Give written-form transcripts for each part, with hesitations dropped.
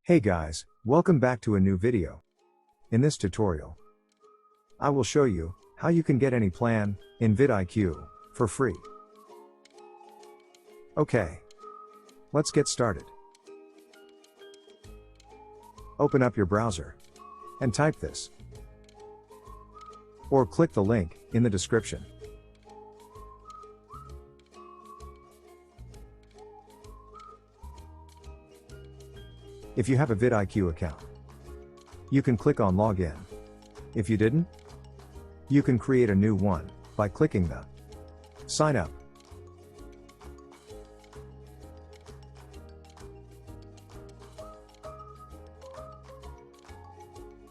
Hey guys, welcome back to a new video. In this tutorial, I will show you how you can get any plan in vidIQ for free. Okay, let's get started. Open up your browser and type this, or click the link in the description. If you have a vidIQ account, you can click on Login. If you didn't, you can create a new one by clicking the Sign Up.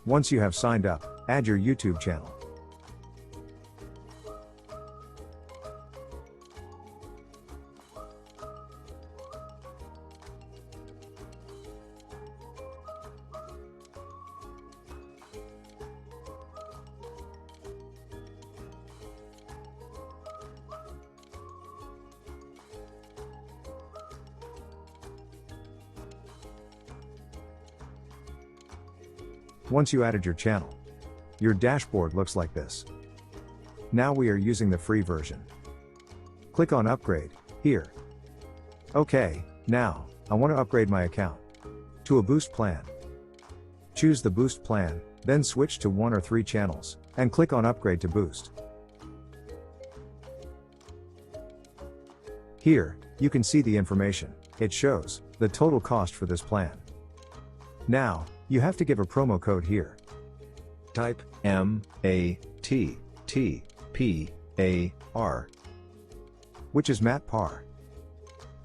Once you have signed up, add your YouTube channel. Once you added your channel, your dashboard looks like this. Now we are using the free version. Click on Upgrade here. Okay, now I want to upgrade my account to a boost plan. Choose the boost plan, then switch to 1 or 3 channels, and click on Upgrade to Boost. Here, you can see the information. It shows the total cost for this plan. Now, you have to give a promo code here. Type MATTPAR, which is MATPAR.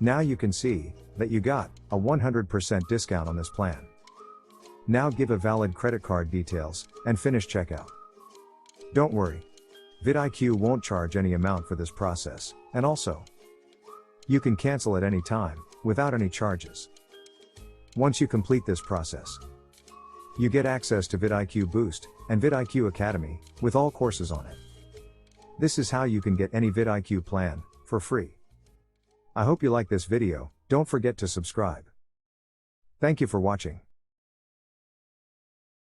Now you can see that you got a 100% discount on this plan. Now give a valid credit card details and finish checkout. Don't worry, vidIQ won't charge any amount for this process, and also, you can cancel at any time without any charges. Once you complete this process, you get access to vidIQ Boost and vidIQ Academy with all courses on it. This is how you can get any vidIQ plan for free. I hope you like this video. Don't forget to subscribe. Thank you for watching.